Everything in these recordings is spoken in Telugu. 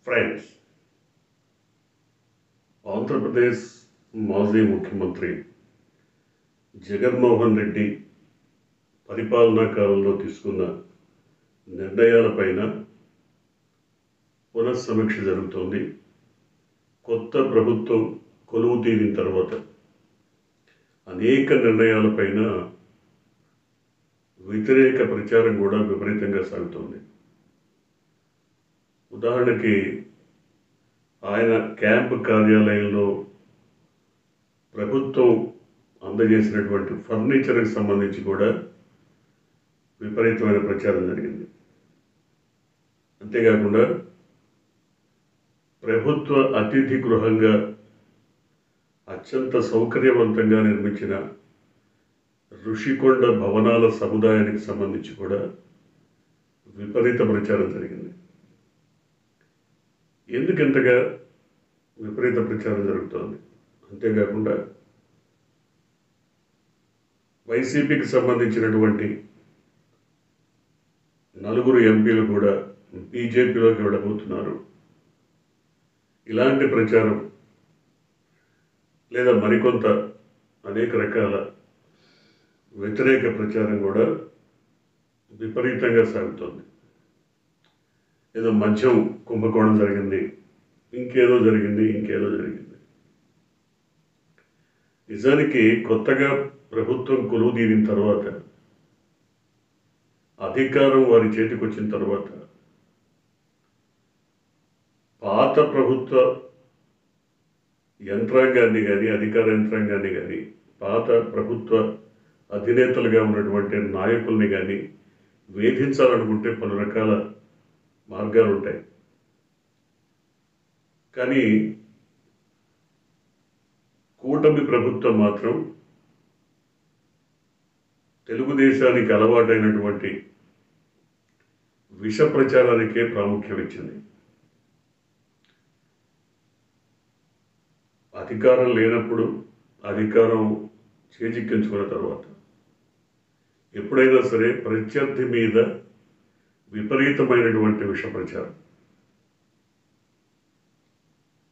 ఫ్రెండ్స్, ఆంధ్రప్రదేశ్ మాజీ ముఖ్యమంత్రి జగన్మోహన్ రెడ్డి పరిపాలనా కాలంలో తీసుకున్న నిర్ణయాలపైన పునఃసమీక్ష జరుగుతోంది. కొత్త ప్రభుత్వం కొలువు తీరిన తర్వాత అనేక నిర్ణయాలపైన వ్యతిరేక ప్రచారం కూడా విపరీతంగా సాగుతోంది. ఉదాహరణకి ఆయన క్యాంప్ కార్యాలయంలో ప్రభుత్వం అందజేసినటువంటి ఫర్నిచర్కి సంబంధించి కూడా విపరీతమైన ప్రచారం జరిగింది. అంతేకాకుండా ప్రభుత్వ అతిథి గృహంగా అత్యంత సౌకర్యవంతంగా నిర్మించిన ఋషికొండ భవనాల సముదాయానికి సంబంధించి కూడా విపరీత ప్రచారం జరిగింది. ఎందుకంతగా విపరీత ప్రచారం జరుగుతోంది? అంతేకాకుండా వైసీపీకి సంబంధించినటువంటి 4 ఎంపీలు కూడా బీజేపీలోకి వెళ్ళబోతున్నారు. ఇలాంటి ప్రచారం లేదా మరికొంత అనేక రకాల వ్యతిరేక ప్రచారం కూడా విపరీతంగా సాగుతోంది. ఏదో మద్యం కుంభకోణం జరిగింది, ఇంకేదో జరిగింది. నిజానికి కొత్తగా ప్రభుత్వం కొలువు తీరిన తర్వాత, అధికారం వారి చేతికి వచ్చిన తర్వాత, పాత ప్రభుత్వ యంత్రాంగాన్ని కానీ అధికార యంత్రాంగాన్ని కానీ పాత ప్రభుత్వ అధినేతలుగా ఉన్నటువంటి నాయకుల్ని కానీ వేధించాలనుకుంటే పలు రకాల మార్గాలు ఉంటాయి. కానీ కూటమి ప్రభుత్వం మాత్రం తెలుగుదేశానికి అలవాటైనటువంటి విష ప్రచారానికే ప్రాముఖ్యం ఇచ్చింది. అధికారం లేనప్పుడు, అధికారం చేజిక్కించుకున్న తర్వాత ఎప్పుడైనా సరే ప్రత్యర్థి మీద విపరీతమైనటువంటి విష ప్రచారం.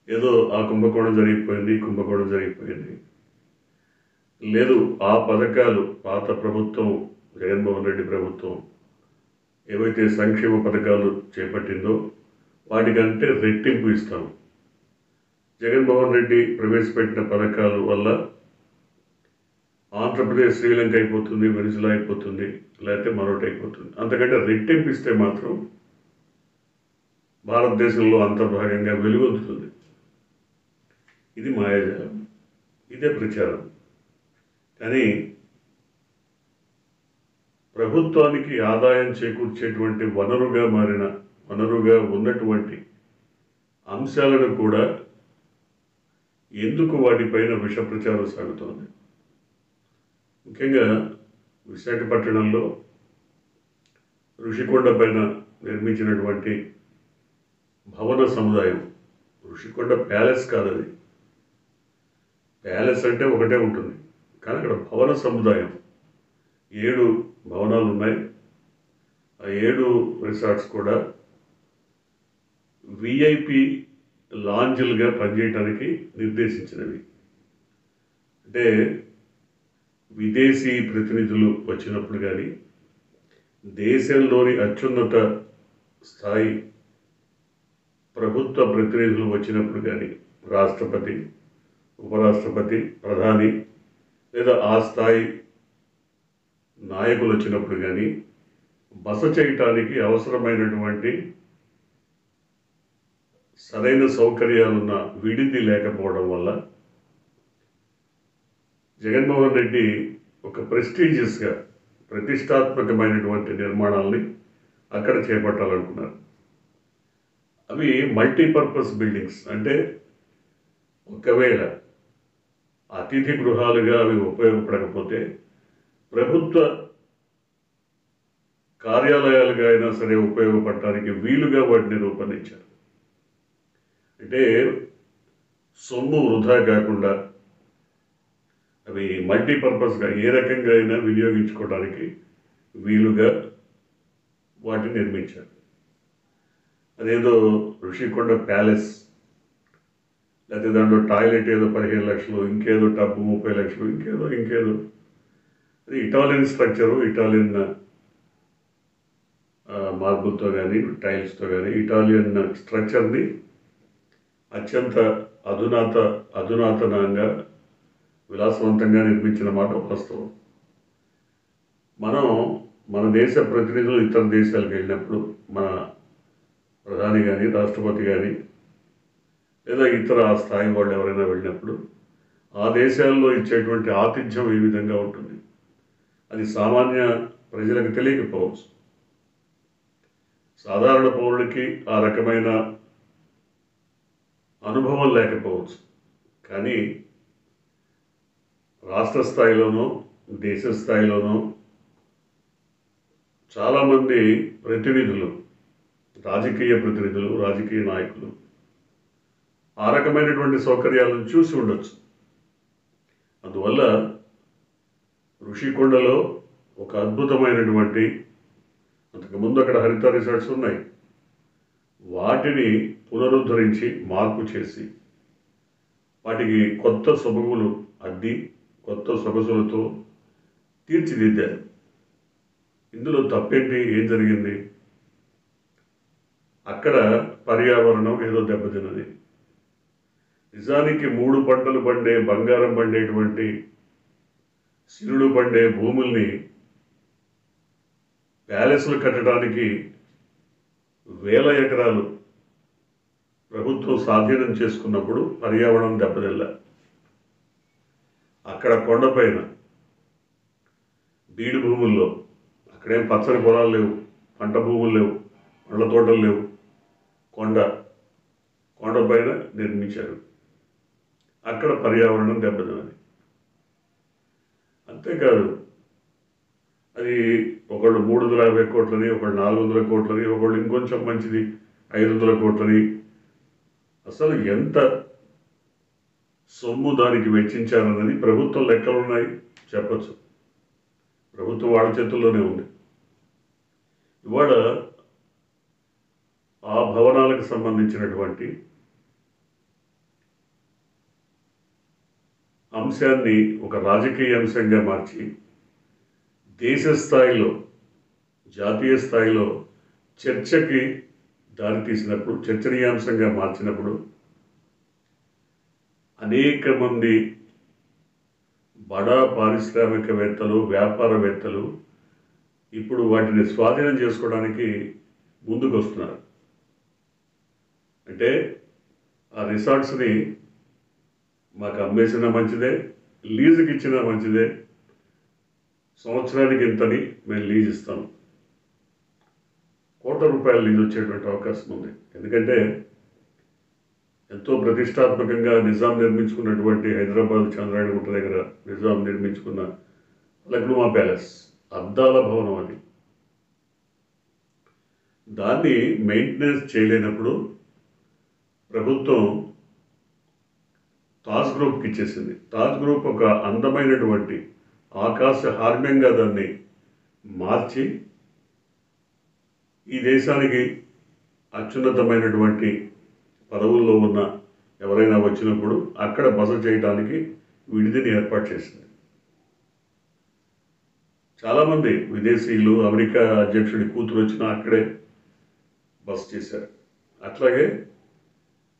ఏదో ఆ కుంభకోణం జరిగిపోయింది, లేదు ఆ పథకాలు పాత ప్రభుత్వం జగన్మోహన్ రెడ్డి ప్రభుత్వం ఏవైతే సంక్షేమ పథకాలు చేపట్టిందో వాటికంటే రెట్టింపు ఇస్తాం. జగన్మోహన్ రెడ్డి ప్రవేశపెట్టిన పథకాల వల్ల ఆంధ్రప్రదేశ్ శ్రీలంక అయిపోతుంది, వెనిజులా అయిపోతుంది, లేకపోతే మరొకటి అయిపోతుంది. అంతకంటే రెట్టింపు ఇస్తే మాత్రం భారతదేశంలో అంతర్భాగంగా వెలుగొందుతుంది. ఇది మాయాజాలం, ఇదే ప్రచారం. కానీ ప్రభుత్వానికి ఆదాయం చేకూర్చేటువంటి వనరుగా ఉన్నటువంటి అంశాలను కూడా ఎందుకు వాటిపైన విష ప్రచారం సాగుతోంది? ముఖ్యంగా విశాఖపట్నంలో ఋషికొండ పైన నిర్మించినటువంటి భవన సముదాయం, ఋషికొండ ప్యాలెస్ కాదు అది. ప్యాలెస్ అంటే ఒకటే ఉంటుంది, కానీ అక్కడ భవన సముదాయం 7 భవనాలు ఉన్నాయి. ఆ 7 రిసార్ట్స్ కూడా విఐపి లాంజ్లుగా పనిచేయడానికి నిర్దేశించినవి. అంటే విదేశీ ప్రతినిధులు వచ్చినప్పుడు కానీ, దేశంలోని అత్యున్నత స్థాయి ప్రభుత్వ ప్రతినిధులు వచ్చినప్పుడు కానీ, రాష్ట్రపతి, ఉపరాష్ట్రపతి, ప్రధాని లేదా ఆ స్థాయి నాయకులు వచ్చినప్పుడు కానీ బస చేయటానికి అవసరమైనటువంటి సరైన సౌకర్యాలున్న విడిది లేకపోవడం వల్ల జగన్మోహన్ రెడ్డి ఒక ప్రెస్టీజియస్గా ప్రతిష్టాత్మకమైనటువంటి నిర్మాణాలని అక్కడ చేపట్టాలనుకున్నారు. అవి మల్టీపర్పస్ బిల్డింగ్స్. అంటే ఒకవేళ అతిథి గృహాలుగా అవి ఉపయోగపడకపోతే ప్రభుత్వ కార్యాలయాలుగా అయినా సరే ఉపయోగపడటానికి వీలుగా వాటిని రూపొందించారు. అంటే సొమ్ము వృధా కాకుండా అవి మల్టీపర్పస్గా ఏ రకంగా అయినా వినియోగించుకోవడానికి వీలుగా వాటిని నిర్మించారు. అదేదో ఋషికొండ ప్యాలెస్, లేకపోతే దాంట్లో టాయిలెట్ ఏదో 15 లక్షలు, ఇంకేదో టబ్బు 30 లక్షలు, ఇంకేదో అది ఇటాలియన్ స్ట్రక్చరు, ఇటాలియన్ మార్బుల్తో కానీ టైల్స్తో కానీ ఇటాలియన్ స్ట్రక్చర్ని అత్యంత అధునాతనంగా విలాసవంతంగా నిర్మించిన మాట వాస్తవం. మన దేశ ప్రతినిధులు ఇతర దేశాలకు వెళ్ళినప్పుడు, మన ప్రధాని కానీ రాష్ట్రపతి కానీ లేదా ఇతర ఆ స్థాయి వాళ్ళు ఎవరైనా వెళ్ళినప్పుడు ఆ దేశాల్లో ఇచ్చేటువంటి ఆతిథ్యం ఏ విధంగా ఉంటుంది, అది సామాన్య ప్రజలకు తెలియకపోవచ్చు. సాధారణ పౌరుడికి ఆ రకమైన అనుభవం లేకపోవచ్చు. కానీ రాష్ట్ర స్థాయిలోనో దేశ స్థాయిలోనో చాలామంది ప్రతినిధులు, రాజకీయ ప్రతినిధులు, రాజకీయ నాయకులు ఆ రకమైనటువంటి సౌకర్యాలను చూసి ఉండొచ్చు. అందువల్ల ఋషికొండలో ఒక అద్భుతమైనటువంటి, అంతకుముందు అక్కడ హరిత రిసార్ట్స్ ఉన్నాయి, వాటిని పునరుద్ధరించి మార్పు చేసి వాటికి కొత్త సొబగులు అద్ది కొత్త సొగసులతో తీర్చిదిద్దారు. ఇందులో తప్పేంటి? ఏం జరిగింది? అక్కడ పర్యావరణం ఏదో దెబ్బతిన్నది. నిజానికి 3 పంటలు పండే, బంగారం పండేటువంటి, సిరులు పండే భూముల్ని ప్యాలెస్లు కట్టడానికి వేల ఎకరాలు ప్రభుత్వం స్వాధీనం చేసుకున్నప్పుడు పర్యావరణం దెబ్బతిల్ల. అక్కడ కొండపైన బీడు భూముల్లో, అక్కడేం పచ్చని పొలాలు లేవు, పంట భూములు లేవు, పండ్ల తోటలు లేవు, కొండపైన నిర్మించారు. అక్కడ పర్యావరణం దెబ్బతిన్నది. అంతేకాదు, అది ఒకళ్ళు 350 కోట్లని, ఒకళ్ళు 400 కోట్లని, ఒకళ్ళు ఇంకొంచెం మంచిది 500 కోట్లని, అసలు ఎంత సొమ్ము దానికి వెచ్చించారన్నది ప్రభుత్వం లెక్కలు ఉన్నాయి, చెప్పచ్చు. ప్రభుత్వం వాళ్ళ చేతుల్లోనే ఉంది. ఇవాళ ఆ భవనాలకు సంబంధించినటువంటి అంశాన్ని ఒక రాజకీయ అంశంగా మార్చి దేశ స్థాయిలో, జాతీయ స్థాయిలో చర్చకి దారితీసినప్పుడు, చర్చనీయాంశంగా మార్చినప్పుడు అనేక మంది బడా పారిశ్రామికవేత్తలు, వ్యాపారవేత్తలు ఇప్పుడు వాటిని స్వాధీనం చేసుకోవడానికి ముందుకు వస్తున్నారు. అంటే ఆ రిసార్ట్స్ని మాకు అమ్మేసినా మంచిదే, లీజుకి ఇచ్చినా మంచిదే, సంవత్సరానికి ఇంతని మేము లీజ్ ఇస్తాము. ₹1,00,00,000 లీజ్ వచ్చేటువంటి అవకాశం ఉంది. ఎందుకంటే ఎంతో ప్రతిష్టాత్మకంగా నిజాం నిర్మించుకున్నటువంటి హైదరాబాద్ చంద్రాయణగుట్ట దగ్గర నిజాం నిర్మించుకున్న లక్నుమా ప్యాలెస్, అద్దాల భవనం అది. దాన్ని మెయింటెనెన్స్ చేయలేనప్పుడు ప్రభుత్వం తాజ్ గ్రూప్కి ఇచ్చేసింది. తాజ్ గ్రూప్ ఒక అందమైనటువంటి ఆకాశ హార్మ్యంగా దాన్ని మార్చి ఈ దేశానికి అత్యున్నతమైనటువంటి పదవుల్లో ఉన్న ఎవరైనా వచ్చినప్పుడు అక్కడ బస చేయడానికి విడిదిని ఏర్పాటు చేసింది. చాలామంది విదేశీయులు, అమెరికా అధ్యక్షుడి కూతురు వచ్చినా అక్కడే బస చేశారు. అట్లాగే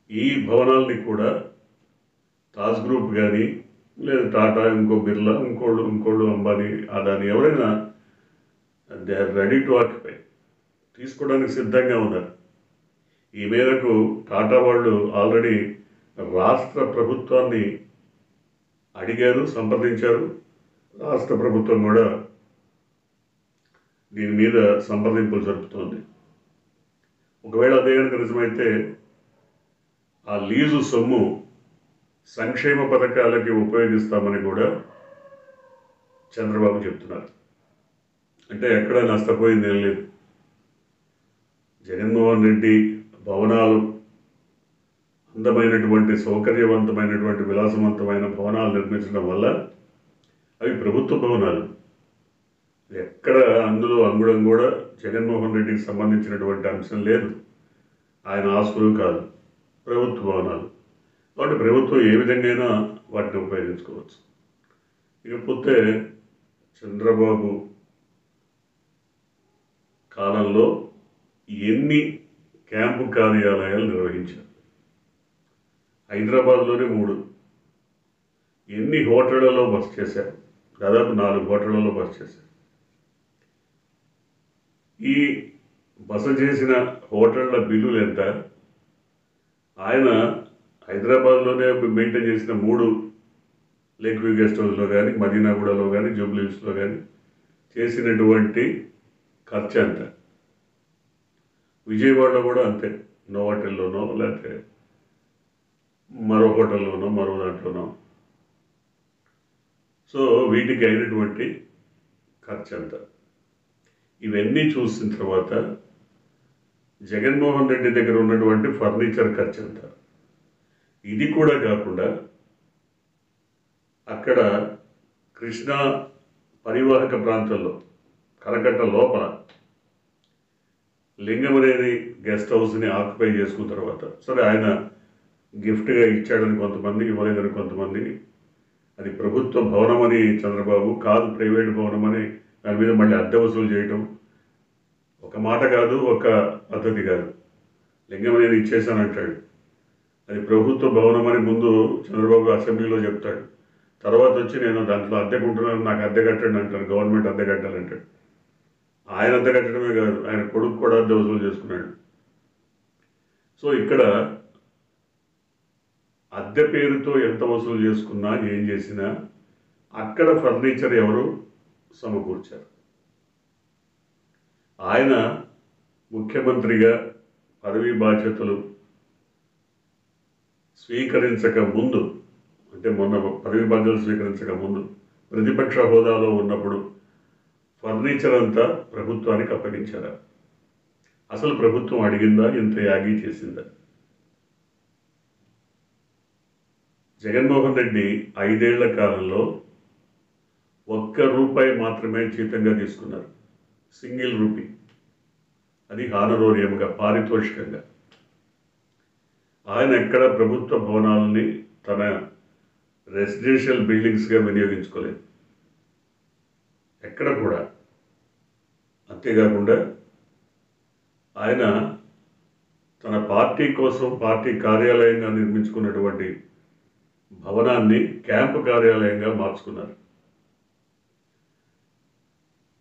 ఈ భవనాల్ని కూడా తాజ్ గ్రూప్ కానీ, లేదా టాటా, ఇంకో బిర్లా, ఇంకోళ్ళు అంబానీ, అదాని, ఎవరైనా they are ready to occupy, తీసుకోవడానికి సిద్ధంగా ఉన్నారు. ఈ మేరకు టాటా వాళ్ళు ఆల్రెడీ రాష్ట్ర ప్రభుత్వాన్ని అడిగారు, సంప్రదించారు. రాష్ట్ర ప్రభుత్వం కూడా దీని మీద సంప్రదింపులు జరుపుతోంది. ఒకవేళ అదే కనుక నిజమైతే ఆ లీజు సొమ్ము సంక్షేమ పథకాలకి ఉపయోగిస్తామని కూడా చంద్రబాబు చెప్తున్నారు. అంటే ఎక్కడ నష్టపోయింది ఏం లేదు. జగన్మోహన్ రెడ్డి భవనాలు, అందమైనటువంటి, సౌకర్యవంతమైనటువంటి, విలాసవంతమైన భవనాలు నిర్మించడం వల్ల అవి ప్రభుత్వ భవనాలు. ఎక్కడ అందులో అంగుళం కూడా జగన్మోహన్ రెడ్డికి సంబంధించినటువంటి అంశం లేదు. ఆయన ఆస్తులు కాదు, ప్రభుత్వ భవనాలు. కాబట్టి ప్రభుత్వం ఏ విధంగా వాటిని ఉపయోగించుకోవచ్చు. ఇకపోతే చంద్రబాబు కాలంలో ఎన్ని క్యాంపు కార్యాలయాలు నిర్వహించారు? హైదరాబాద్లోనే 3. ఎన్ని హోటళ్లలో బస చేశారు? దాదాపు 4 హోటళ్లలో బస చేశారు. ఈ బస చేసిన హోటళ్ల బిల్లులు ఎంత? ఆయన హైదరాబాద్లోనే మెయింటైన్ చేసిన 3 లేక్ వ్యూ గెస్ట్ హౌస్లో కానీ, మదీనాగూడలో కానీ, జూబ్లీహిల్స్లో కానీ చేసినటువంటి ఖర్చు ఎంత? విజయవాడలో కూడా అంతే, నోవాటెల్లోనో లేకపోతే మరో హోటల్లోనో మరో దాంట్లోనో. సో వీటికి అయినటువంటి ఖర్చు ఎంత? ఇవన్నీ చూసిన తర్వాత జగన్మోహన్ రెడ్డి దగ్గర ఉన్నటువంటి ఫర్నిచర్ ఖర్చు ఎంత? ఇది కూడా కాకుండా అక్కడ కృష్ణా పరివాహక ప్రాంతంలో కరకట్ట లోపల లింగమనేని గెస్ట్ హౌస్ని ఆక్యుపై చేసుకున్న తర్వాత, సరే ఆయన గిఫ్ట్గా ఇచ్చాడని కొంతమంది, ఇవ్వలేదని కొంతమంది, అది ప్రభుత్వ భవనం అని చంద్రబాబు, కాదు ప్రైవేట్ భవనం అని దాని మీద మళ్ళీ అద్దె వసూలు చేయటం ఒక మాట కాదు, ఒక పద్ధతి కాదు. లింగమనేని ఇచ్చేసానంటాడు, అది ప్రభుత్వ భవనం అని ముందు చంద్రబాబు అసెంబ్లీలో చెప్తాడు, తర్వాత వచ్చి నేను దాంట్లో అద్దెకుంటున్నాను, నాకు అద్దె కట్టండి అంటారు, గవర్నమెంట్ అద్దె కట్టాలంటాడు. ఆయన అద్దె కట్టడమే కాదు, ఆయన కొడుకు కూడా అద్దె వసూలు చేసుకున్నాడు. సో ఇక్కడ అద్దె పేరుతో ఎంత వసూలు చేసుకున్నా, ఏం చేసినా అక్కడ ఫర్నిచర్ ఎవరు సమకూర్చారు? ఆయన ముఖ్యమంత్రిగా పదవీ బాధ్యతలు స్వీకరించక ముందు, అంటే మొన్న పదవీ బాధ్యతలు స్వీకరించక ముందు ప్రతిపక్ష హోదాలో ఉన్నప్పుడు ఫర్నిచర్ అంతా ప్రభుత్వానికి అప్పగించారా? అసలు ప్రభుత్వం అడిగిందా? ఇంత యాగి చేసిందా? జగన్మోహన్ రెడ్డి 5 ఏళ్ల కాలంలో ₹1 మాత్రమే జీతంగా తీసుకున్నారు, సింగిల్ రూపీ, అది హానరోరియంగా, పారితోషికంగా. ఆయన ఎక్కడ ప్రభుత్వ భవనాలని తన రెసిడెన్షియల్ బిల్డింగ్స్గా వినియోగించుకోలేదు, ఎక్కడ కూడా. అంతేకాకుండా ఆయన తన పార్టీ కోసం పార్టీ కార్యాలయంగా నిర్మించుకున్నటువంటి భవనాన్ని క్యాంపు కార్యాలయంగా మార్చుకున్నారు.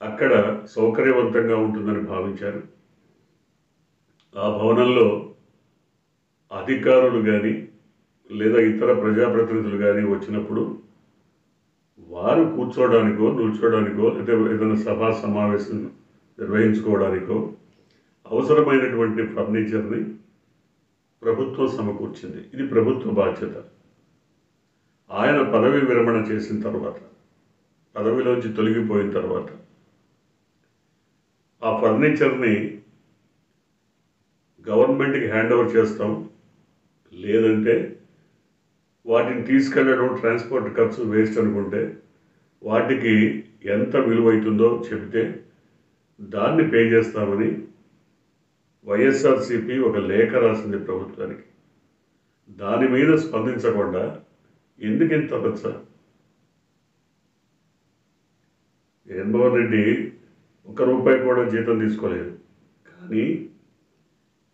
అక్కడ సౌకర్యవంతంగా ఉంటుందని భావించారు. ఆ భవనంలో అధికారులు కానీ లేదా ఇతర ప్రజాప్రతినిధులు కానీ వచ్చినప్పుడు వారు కూర్చోవడానికో, నిల్చోవడానికో, లేదా ఏదైనా సభా సమావేశం నిర్వహించుకోవడానికో అవసరమైనటువంటి ఫర్నిచర్ని ప్రభుత్వం సమకూర్చింది. ఇది ప్రభుత్వ బాధ్యత. ఆయన పదవి విరమణ చేసిన తర్వాత, పదవిలోంచి తొలగిపోయిన తర్వాత ఆ ఫర్నిచర్ని గవర్నమెంట్కి హ్యాండ్ ఓవర్ చేస్తాం, లేదంటే వాటిని తీసుకెళ్ళడం ట్రాన్స్పోర్ట్ ఖర్చు వేస్ట్ అనుకుంటే వాటికి ఎంత విలువైతుందో చెబితే దాన్ని పే చేస్తామని వైఎస్ఆర్సీపీ ఒక లేఖ రాసింది ప్రభుత్వానికి. దాని మీద స్పందించకుండా ఎందుకు ఇంత రచ్చ? జగన్మోహన్ రెడ్డి ₹1 కూడా జీతం తీసుకోలేదు, కానీ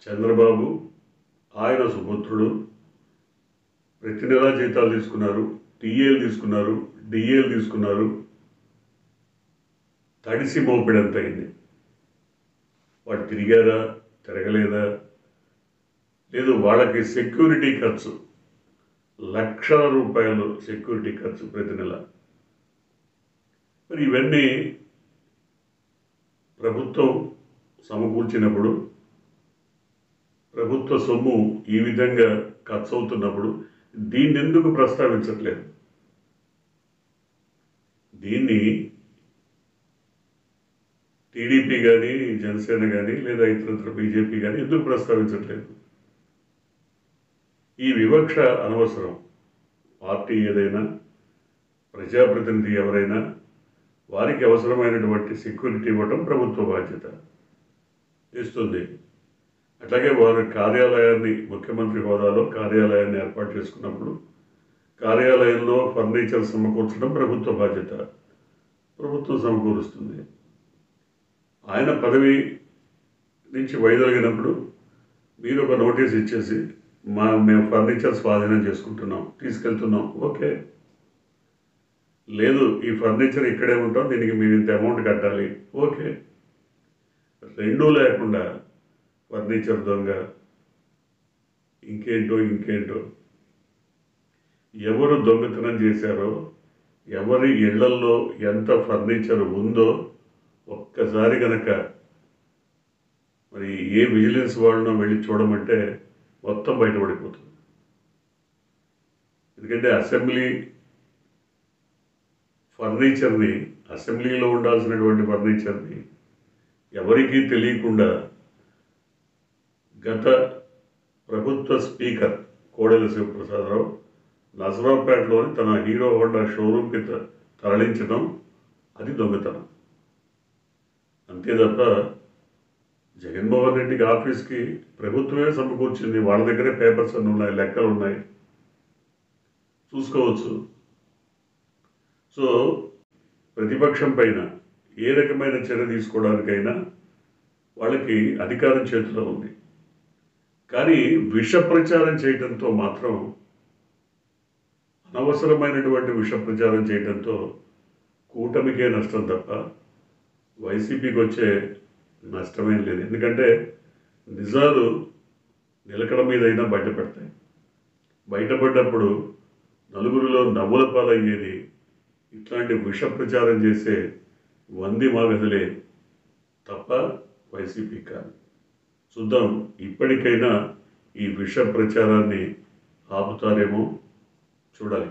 చంద్రబాబు, ఆయన సుపుత్రుడు ప్రతి నెలా జీతాలు తీసుకున్నారు, టీఏలు తీసుకున్నారు, డిఏలు తీసుకున్నారు. తడిసి మోపిడంత అయింది. వాడు తిరిగారా, తిరగలేదా, లేదు వాళ్ళకి సెక్యూరిటీ ఖర్చు ₹1,00,000 సెక్యూరిటీ ఖర్చు ప్రతి నెల. మరి ఇవన్నీ ప్రభుత్వం సమకూర్చినప్పుడు, ప్రభుత్వ సొమ్ము ఈ విధంగా ఖర్చు అవుతున్నప్పుడు దీన్ని ఎందుకు ప్రస్తావించట్లేదు? దీన్ని టీడీపీ కానీ, జనసేన కానీ, లేదా ఇతరత్ర బీజేపీ కానీ ఎందుకు ప్రస్తావించట్లేదు? ఈ వివక్ష అనవసరం. పార్టీ ఏదైనా, ప్రజాప్రతినిధి ఎవరైనా వారికి అవసరమైనటువంటి సెక్యూరిటీ ఇవ్వటం ప్రభుత్వ బాధ్యత, ఇస్తుంది. అట్లాగే వారి కార్యాలయాన్ని ముఖ్యమంత్రి హోదాలో కార్యాలయాన్ని ఏర్పాటు చేసుకున్నప్పుడు కార్యాలయంలో ఫర్నిచర్ సమకూర్చడం ప్రభుత్వ బాధ్యత, ప్రభుత్వం సమకూరుస్తుంది. ఆయన పదవి నుంచి వైదొలిగినప్పుడు మీరు ఒక నోటీస్ ఇచ్చేసి మేము ఫర్నిచర్ స్వాధీనం చేసుకుంటున్నాం, తీసుకెళ్తున్నాం, ఓకే. లేదు ఈ ఫర్నిచర్ ఇక్కడే ఉంటాం, దీనికి మీరు ఇంత అమౌంట్ కట్టాలి, ఓకే. రెండూ లేకుండా ఫర్నిచర్ దొంగ ఇంకేంటో ఎవరు దొంగతనం చేశారో, ఎవరి ఇళ్లల్లో ఎంత ఫర్నిచర్ ఉందో ఒక్కసారి కనుక మరి ఏ విజిలెన్స్ వాళ్ళనో వెళ్ళి చూడమంటే మొత్తం బయటపడిపోతుంది. ఎందుకంటే అసెంబ్లీలో ఉండాల్సినటువంటి ఫర్నిచర్ని ఎవరికీ తెలియకుండా గత ప్రభుత్వ స్పీకర్ కోడెల శివప్రసాదరావు నసరావుపేటలోని తన హీరో హోండా షోరూమ్కి తరలించడం, అది దొంగతనం. అంతే తప్ప జగన్మోహన్ రెడ్డికి ఆఫీస్కి ప్రభుత్వమే సమకూర్చింది. వాళ్ళ దగ్గరే పేపర్స్ అన్నీ ఉన్నాయి, లెక్కలు ఉన్నాయి, చూసుకోవచ్చు. సో ప్రతిపక్షం పైన ఏ రకమైన చర్య తీసుకోవడానికైనా వాళ్ళకి అధికారం చేతిలో ఉంది. కానీ విష ప్రచారం చేయడంతో మాత్రం, అనవసరమైనటువంటి విష ప్రచారం చేయడంతో కూటమికే నష్టం తప్ప వైసీపీకి వచ్చే నష్టమేం లేదు. ఎందుకంటే నిజాలు నిలకడ మీదైనా బయటపడతాయి. బయటపడ్డప్పుడు నలుగురిలో నవ్వుల పాలయ్యేది ఇట్లాంటి విష ప్రచారం చేసే వంది మాగదులే తప్ప వైసీపీ కాదు. చూద్దాం, ఇప్పటికైనా ఈ విష ప్రచారాన్ని ఆపుతారేమో, చూడాలి.